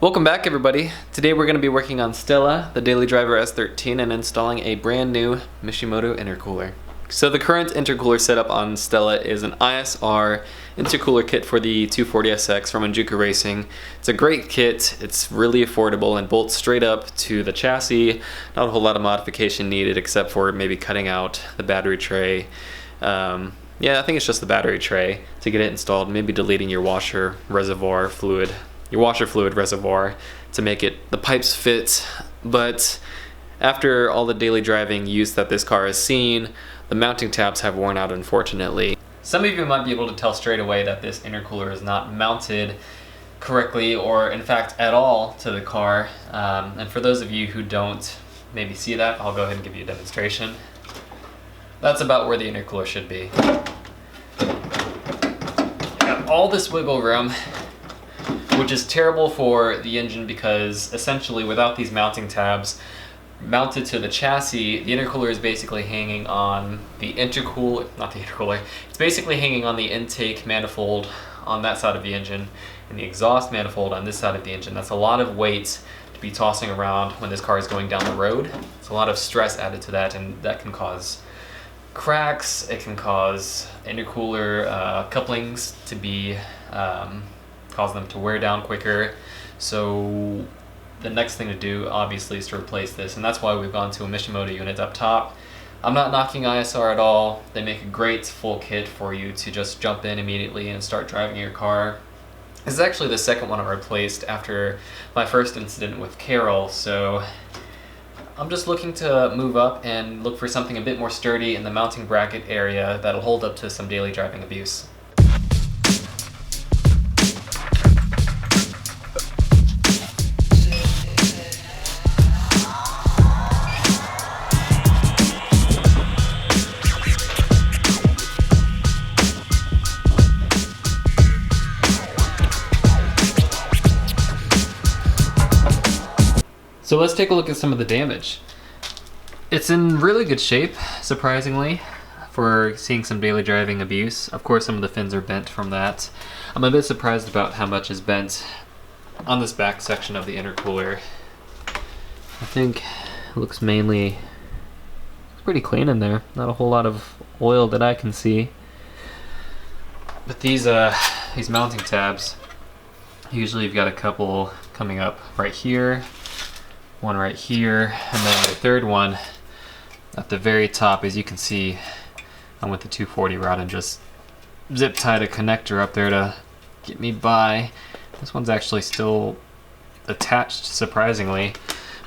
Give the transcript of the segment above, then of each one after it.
Welcome back, everybody. Today we're going to be working on Stella, the Daily Driver S13, and installing a brand new Mishimoto intercooler. So the current intercooler setup on Stella is an ISR intercooler kit for the 240SX from Untitled Racing. It's a great kit, it's really affordable and bolts straight up to the chassis. Not a whole lot of modification needed except for maybe cutting out the battery tray. Yeah, I think it's just the battery tray to get it installed, maybe deleting your washer fluid reservoir to make it the pipes fit. But after all the daily driving use that this car has seen, the mounting tabs have worn out, unfortunately. Some of you might be able to tell straight away that this intercooler is not mounted correctly, or in fact at all, to the car. And for those of you who don't maybe see that, I'll go ahead and give you a demonstration. That's about where the intercooler should be. Got all this wiggle room, which is terrible for the engine because essentially without these mounting tabs mounted to the chassis, the intercooler is basically hanging on the it's basically hanging on the intake manifold on that side of the engine and the exhaust manifold on this side of the engine. That's a lot of weight to be tossing around when this car is going down the road. It's a lot of stress added to that, and that can cause cracks, it can cause intercooler couplings to be cause them to wear down quicker. So the next thing to do obviously is to replace this, and that's why we've gone to a Mishimoto unit up top. I'm not knocking ISR at all. They make a great full kit for you to just jump in immediately and start driving your car. This is actually the second one I replaced after my first incident with Carol, so I'm just looking to move up and look for something a bit more sturdy in the mounting bracket area that'll hold up to some daily driving abuse. So let's take a look at some of the damage. It's in really good shape, surprisingly, for seeing some daily driving abuse. Of course, some of the fins are bent from that. I'm a bit surprised about how much is bent on this back section of the intercooler. I think it looks pretty clean in there. Not a whole lot of oil that I can see. But these mounting tabs, usually you've got a couple coming up right here, one right here, and then the third one at the very top. As you can see, I'm with the 240 rod and just zip tied a connector up there to get me by. This one's actually still attached, surprisingly,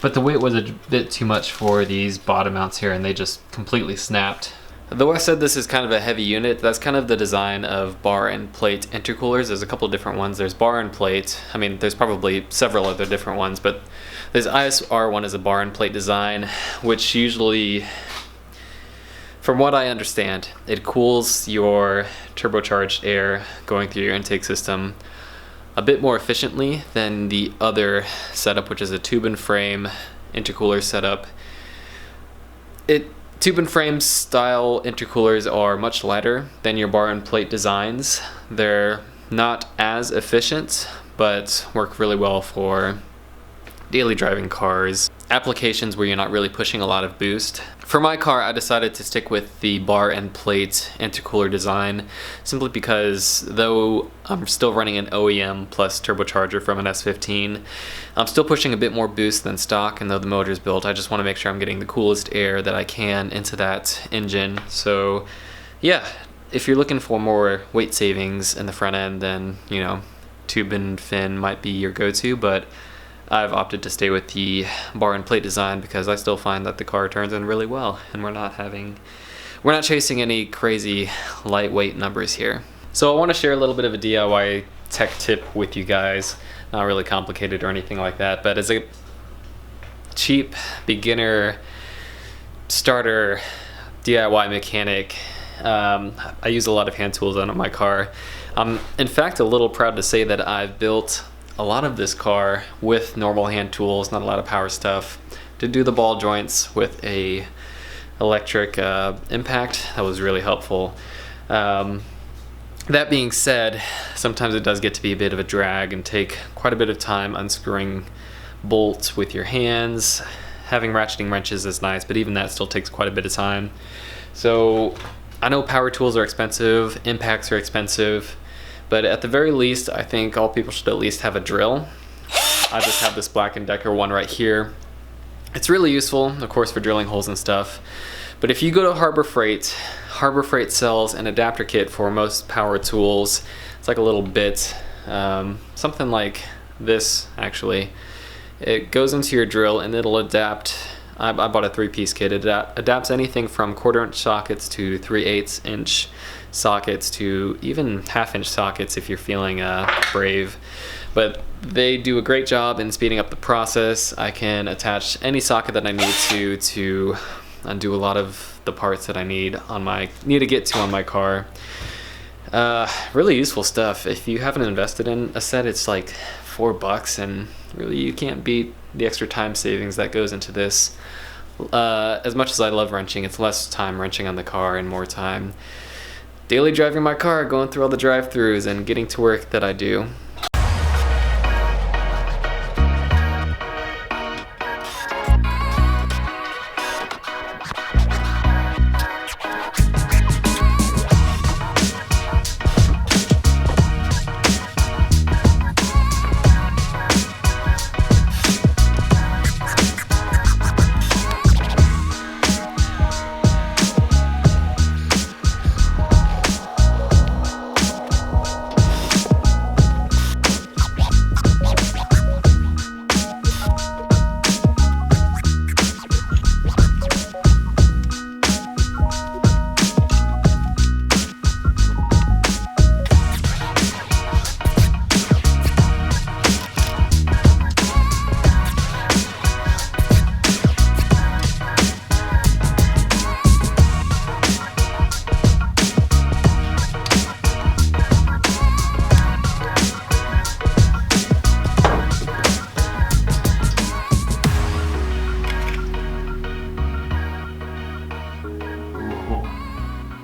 but the weight was a bit too much for these bottom mounts here and they just completely snapped. Though I said this is kind of a heavy unit, that's kind of the design of bar and plate intercoolers. There's a couple different ones. There's bar and plate. I mean, there's probably several other different ones, but this ISR one is a bar and plate design, which usually, from what I understand, it cools your turbocharged air going through your intake system a bit more efficiently than the other setup, which is a tube and frame intercooler setup. Tube and frame style intercoolers are much lighter than your bar and plate designs. They're not as efficient, but work really well for daily driving cars, applications where you're not really pushing a lot of boost. For my car, I decided to stick with the bar and plate intercooler design simply because though I'm still running an OEM plus turbocharger from an S15, I'm still pushing a bit more boost than stock, and though the motor's built, I just want to make sure I'm getting the coolest air that I can into that engine. So yeah, if you're looking for more weight savings in the front end, then tube and fin might be your go-to, but I've opted to stay with the bar and plate design because I still find that the car turns in really well and we're not chasing any crazy lightweight numbers here. So I want to share a little bit of a DIY tech tip with you guys. Not really complicated or anything like that, but as a cheap beginner starter DIY mechanic, I use a lot of hand tools on my car. I'm in fact a little proud to say that I've built a lot of this car with normal hand tools, not a lot of power stuff. To do the ball joints with a electric impact, that was really helpful. That being said, sometimes it does get to be a bit of a drag and take quite a bit of time unscrewing bolts with your hands. Having ratcheting wrenches is nice, but even that still takes quite a bit of time. So I know power tools are expensive, impacts are expensive, but at the very least, I think all people should at least have a drill. I just have this Black & Decker one right here. It's really useful, of course, for drilling holes and stuff. But if you go to Harbor Freight sells an adapter kit for most power tools. It's like a little bit, something like this actually. It goes into your drill and it'll adapt. I bought a 3-piece kit. It adapts anything from 1/4-inch sockets to 3/8-inch sockets to even 1/2-inch sockets if you're feeling brave. But they do a great job in speeding up the process. I can attach any socket that I need to undo a lot of the parts that I need to get to on my car. Really useful stuff. If you haven't invested in a set, it's like $4, and really you can't beat the extra time savings that goes into this. As much as I love wrenching, it's less time wrenching on the car and more time daily driving my car, going through all the drive-thrus and getting to work that I do.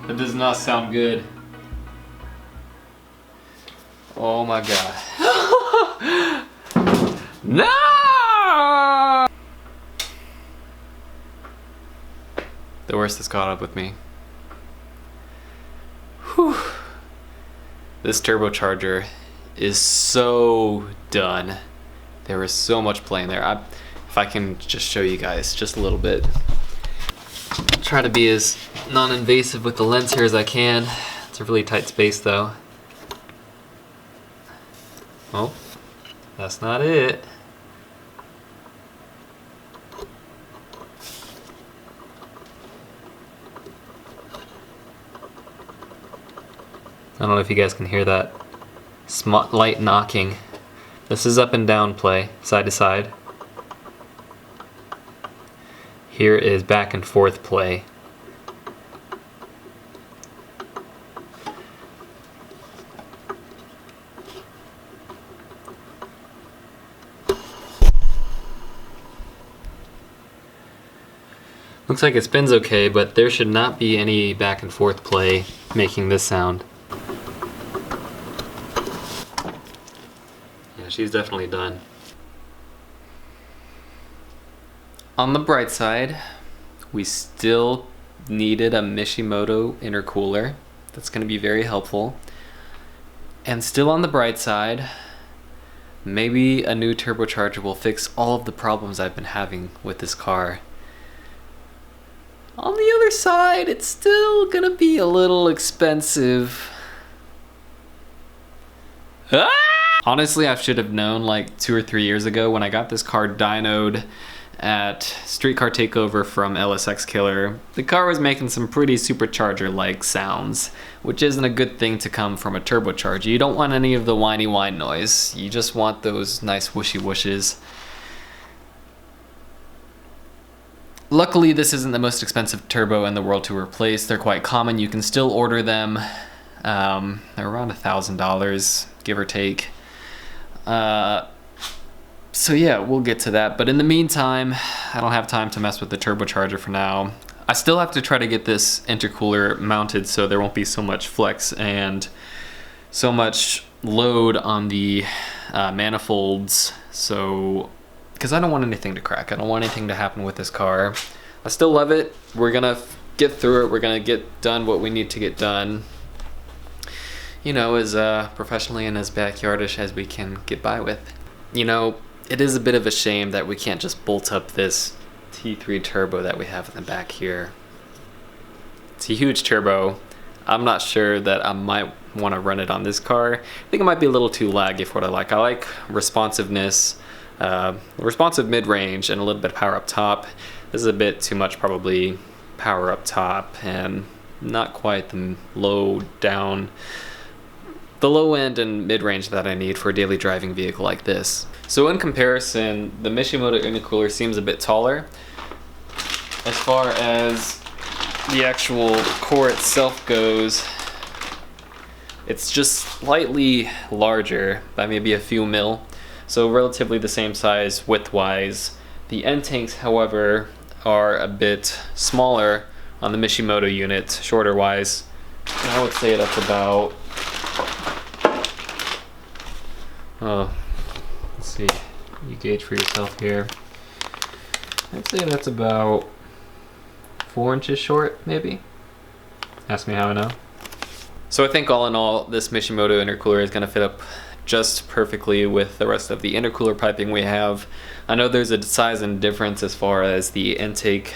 That does not sound good. Oh my god. No! The worst has caught up with me. Whew. This turbocharger is so done. There was so much play in there. If I can just show you guys just a little bit. Try to be as non-invasive with the lens here as I can. It's a really tight space though. Oh, that's not it. I don't know if you guys can hear that light knocking. This is up and down play, side to side. Here is back and forth play. Looks like it spins okay, but there should not be any back and forth play making this sound. Yeah, she's definitely done. On the bright side, we still needed a Mishimoto intercooler. That's going to be very helpful. And still on the bright side, maybe a new turbocharger will fix all of the problems I've been having with this car. On the other side, it's still going to be a little expensive. Ah! Honestly, I should have known like 2 or 3 years ago when I got this car dynoed at Streetcar Takeover from LSX Killer. The car was making some pretty supercharger-like sounds, which isn't a good thing to come from a turbocharger. You don't want any of the whiny whine noise. You just want those nice whooshy whooshes. Luckily, this isn't the most expensive turbo in the world to replace. They're quite common. You can still order them. They're around $1,000, give or take. So yeah, we'll get to that. But in the meantime, I don't have time to mess with the turbocharger for now. I still have to try to get this intercooler mounted so there won't be so much flex and so much load on the manifolds, so because I don't want anything to crack. I don't want anything to happen with this car. I still love it. We're gonna get through it. We're gonna get done what we need to get done, you know, as professionally and as backyardish as we can get by with. You know, it is a bit of a shame that we can't just bolt up this T3 turbo that we have in the back here. It's a huge turbo. I'm not sure that I might want to run it on this car. I think it might be a little too laggy for what I like. I like responsiveness, responsive mid-range, and a little bit of power up top. This is a bit too much probably power up top and not quite the low end and mid-range that I need for a daily driving vehicle like this. So in comparison, the Mishimoto intercooler seems a bit taller. As far as the actual core itself goes, it's just slightly larger by maybe a few mil, so relatively the same size width-wise. The end tanks, however, are a bit smaller on the Mishimoto unit, shorter-wise. I would say that's about, let's see, you gauge for yourself here. I'd say that's about 4 inches short, maybe. Ask me how I know. So I think all in all, this Mishimoto intercooler is going to fit up just perfectly with the rest of the intercooler piping we have. I know there's a size and difference as far as the intake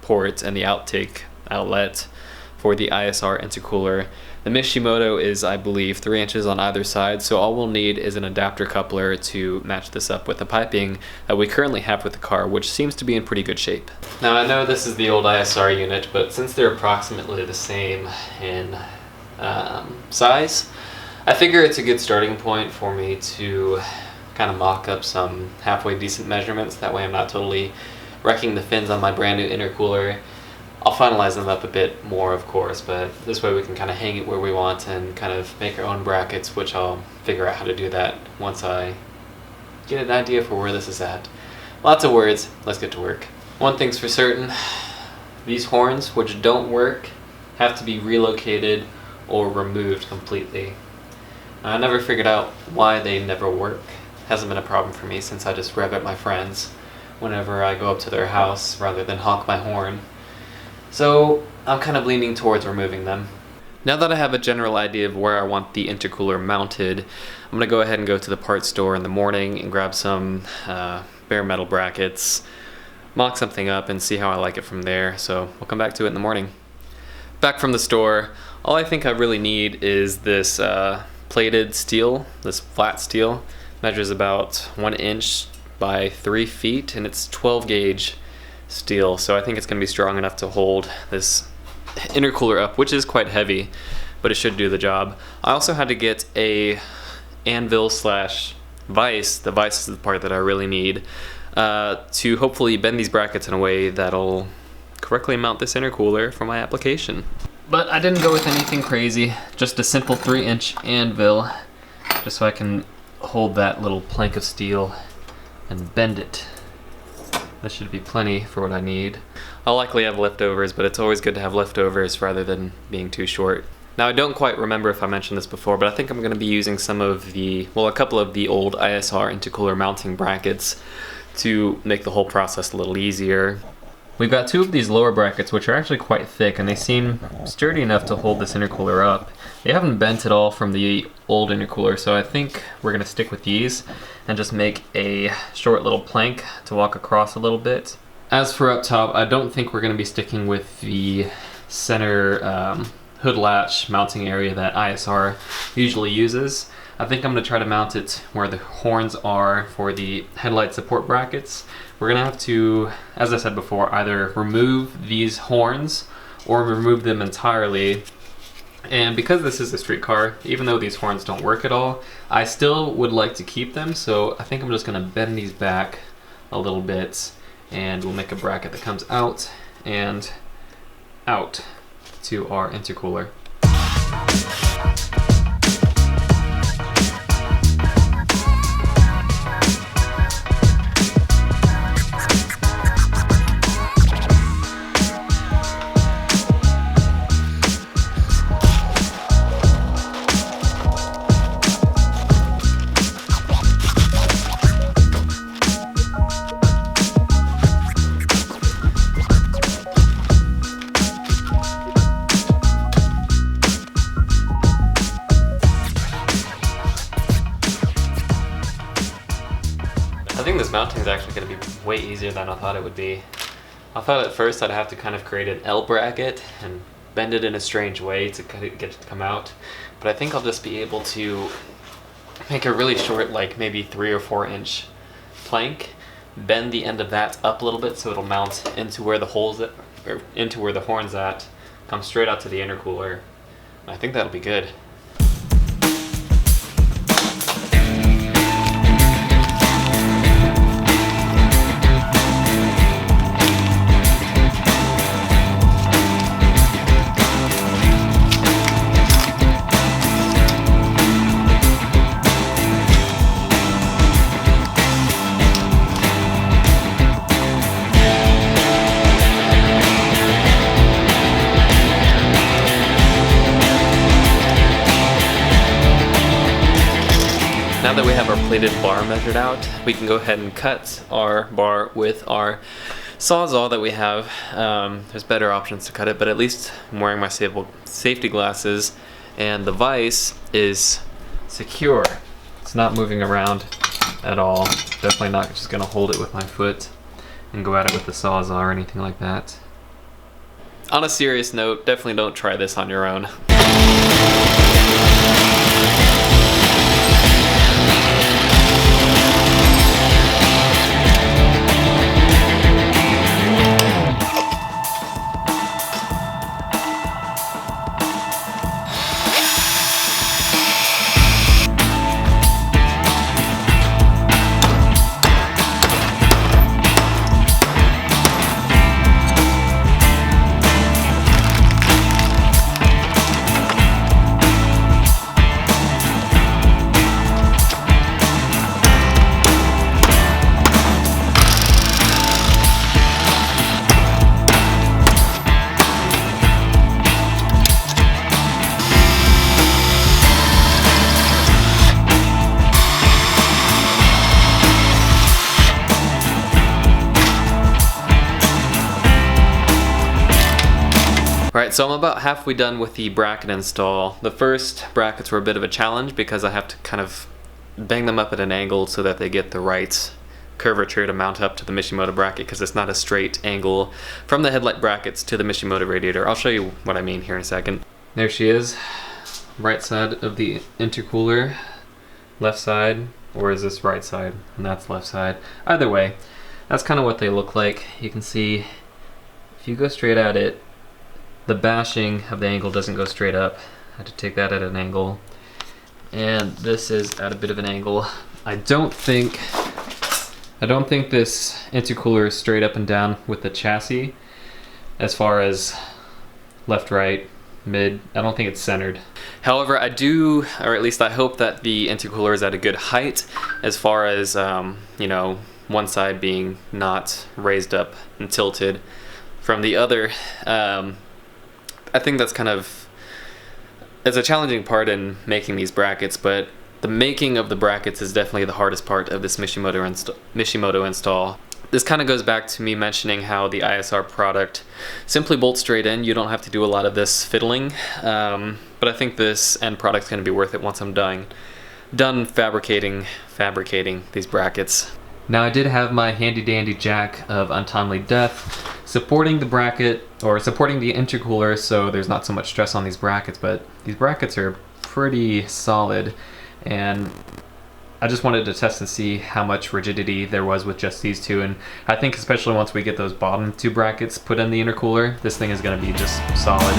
port and the outtake outlet for the ISR intercooler. The Mishimoto is, I believe, 3 inches on either side, so all we'll need is an adapter coupler to match this up with the piping that we currently have with the car, which seems to be in pretty good shape. Now I know this is the old ISR unit, but since they're approximately the same in size, I figure it's a good starting point for me to kind of mock up some halfway decent measurements. That way I'm not totally wrecking the fins on my brand new intercooler. I'll finalize them up a bit more, of course, but this way we can kind of hang it where we want and kind of make our own brackets, which I'll figure out how to do that once I get an idea for where this is at. Lots of words, let's get to work. One thing's for certain, these horns, which don't work, have to be relocated or removed completely. I never figured out why they never work. Hasn't been a problem for me since I just rev at my friends whenever I go up to their house rather than honk my horn. So I'm kind of leaning towards removing them. Now that I have a general idea of where I want the intercooler mounted, I'm going to go ahead and go to the parts store in the morning and grab some bare metal brackets, mock something up, and see how I like it from there. So we'll come back to it in the morning. Back from the store, all I think I really need is this plated steel, this flat steel. Measures about 1 inch by 3 feet, and it's 12 gauge steel, so I think it's going to be strong enough to hold this intercooler up, which is quite heavy, but it should do the job. I also had to get a anvil slash vise. The vise is the part that I really need to hopefully bend these brackets in a way that'll correctly mount this intercooler for my application. But I didn't go with anything crazy, just a simple 3-inch anvil, just so I can hold that little plank of steel and bend it. That should be plenty for what I need. I'll likely have leftovers, but it's always good to have leftovers rather than being too short. Now I don't quite remember if I mentioned this before, but I think I'm going to be using some of the, well, a couple of the old ISR intercooler mounting brackets to make the whole process a little easier. We've got 2 of these lower brackets, which are actually quite thick, and they seem sturdy enough to hold this intercooler up. They haven't bent at all from the old intercooler, so I think we're going to stick with these and just make a short little plank to walk across a little bit. As for up top, I don't think we're going to be sticking with the center hood latch mounting area that ISR usually uses. I think I'm going to try to mount it where the horns are for the headlight support brackets. We're going to have to, as I said before, either remove these horns or remove them entirely. And because this is a street car, even though these horns don't work at all, I still would like to keep them, so I think I'm just going to bend these back a little bit, and we'll make a bracket that comes out and out to our intercooler. think this mounting is actually going to be way easier than I thought it would be. I thought at first I'd have to kind of create an L bracket and bend it in a strange way to get it to come out, but I think I'll just be able to make a really short, like maybe 3 or 4 inch plank, bend the end of that up a little bit so it'll mount into where the holes or into where the horn's at, come straight out to the intercooler. I think that'll be good. Now that we have our plated bar measured out, we can go ahead and cut our bar with our Sawzall that we have. There's better options to cut it, but at least I'm wearing my safety glasses, and the vise is secure. It's not moving around at all. Definitely not just gonna hold it with my foot and go at it with the Sawzall or anything like that. On a serious note, definitely don't try this on your own. Alright, so I'm about halfway done with the bracket install. The first brackets were a bit of a challenge because I have to kind of bang them up at an angle so that they get the right curvature to mount up to the Mishimoto bracket, because it's not a straight angle from the headlight brackets to the Mishimoto radiator. I'll show you what I mean here in a second. There she is, right side of the intercooler, left side, or is this right side? And that's left side. Either way, that's kind of what they look like. You can see if you go straight at it, the bashing of the angle doesn't go straight up. I had to take that at an angle. And this is at a bit of an angle. I don't think this intercooler is straight up and down with the chassis as far as left, right, mid. I don't think it's centered. However, I do, or at least I hope that the intercooler is at a good height as far as, you know, one side being not raised up and tilted from the other. I think that's kind of, it's a challenging part in making these brackets, but the making of the brackets is definitely the hardest part of this Mishimoto install. This kind of goes back to me mentioning how the ISR product simply bolts straight in. You don't have to do a lot of this fiddling, but I think this end product's going to be worth it once I'm done fabricating these brackets. Now, I did have my handy dandy jack of untimely death supporting the bracket, or supporting the intercooler, so there's not so much stress on these brackets, but these brackets are pretty solid, and I just wanted to test and see how much rigidity there was with just these two, and I think especially once we get those bottom two brackets put in the intercooler, this thing is going to be just solid.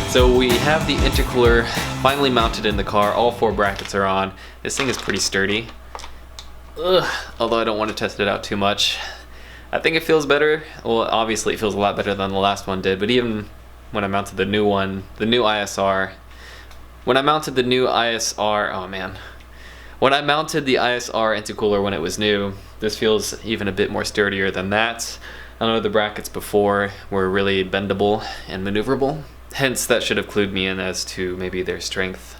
So we have the intercooler finally mounted in the car. All 4 brackets are on. This thing is pretty sturdy. Although I don't want to test it out too much. I think it feels better. Well, obviously it feels a lot better than the last one did, but even when I mounted the new one, the new ISR, when I mounted the ISR intercooler when it was new, this feels even a bit more sturdier than that. I know the brackets before were really bendable and maneuverable, hence that should have clued me in as to maybe their strength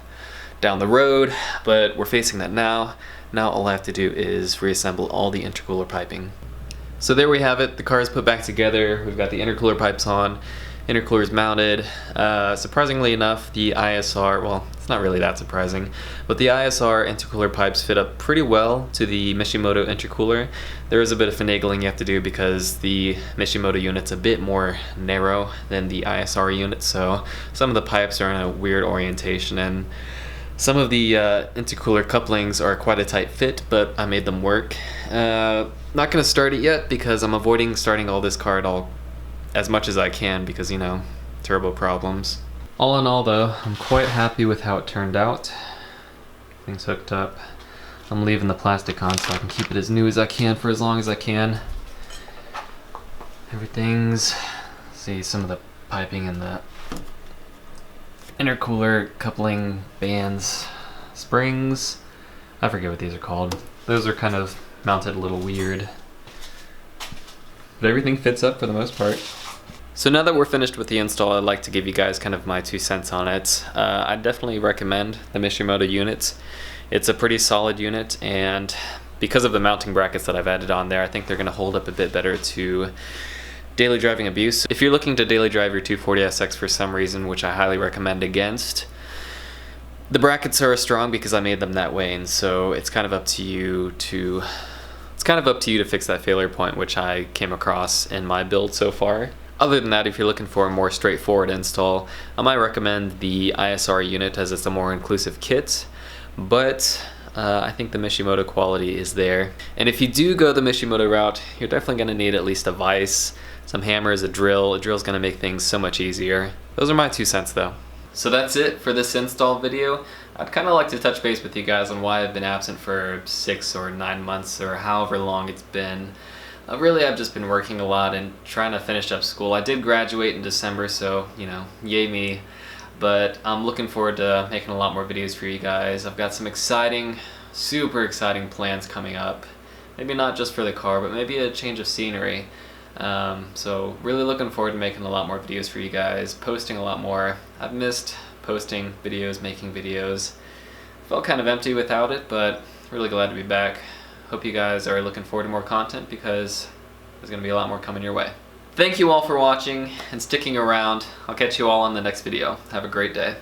down the road, but we're facing that now. Now all I have to do is reassemble all the intercooler piping. So there we have it, the car is put back together, we've got the intercooler pipes on, intercooler is mounted. Surprisingly enough, the ISR, well, it's not really that surprising, but the ISR intercooler pipes fit up pretty well to the Mishimoto intercooler. There is a bit of finagling you have to do because the Mishimoto unit's a bit more narrow than the ISR unit, so some of the pipes are in a weird orientation, and some of the intercooler couplings are quite a tight fit, but I made them work. Not going to start it yet because I'm avoiding starting all this car at all as much as I can because, you know, turbo problems. All in all though, I'm quite happy with how it turned out. Things hooked up. I'm leaving the plastic on so I can keep it as new as I can for as long as I can. Everything's, see some of the piping and the intercooler coupling bands, springs, I forget what these are called. Those are kind of mounted a little weird. But everything fits up for the most part. So now that we're finished with the install, I'd like to give you guys kind of my 2 cents on it. I definitely recommend the Mishimoto units. It's a pretty solid unit, and because of the mounting brackets that I've added on there, I think they're going to hold up a bit better to daily driving abuse. If you're looking to daily drive your 240SX for some reason, which I highly recommend against, the brackets are strong because I made them that way, and so it's kind of up to you to fix that failure point, which I came across in my build so far. Other than that, if you're looking for a more straightforward install, I might recommend the ISR unit as it's a more inclusive kit, but I think the Mishimoto quality is there. And if you do go the Mishimoto route, you're definitely going to need at least a vise, some hammers, a drill. A drill's going to make things so much easier. Those are my 2 cents though. So that's it for this install video. I'd kind of like to touch base with you guys on why I've been absent for 6 or 9 months or however long it's been. Really, I've just been working a lot and trying to finish up school. I did graduate in December, so, you know, yay me. But I'm looking forward to making a lot more videos for you guys. I've got some exciting, super exciting plans coming up. Maybe not just for the car, but maybe a change of scenery. So really looking forward to making a lot more videos for you guys, posting a lot more. I've missed posting videos, making videos. Felt kind of empty without it, but really glad to be back. Hope you guys are looking forward to more content because there's going to be a lot more coming your way. Thank you all for watching and sticking around. I'll catch you all on the next video. Have a great day.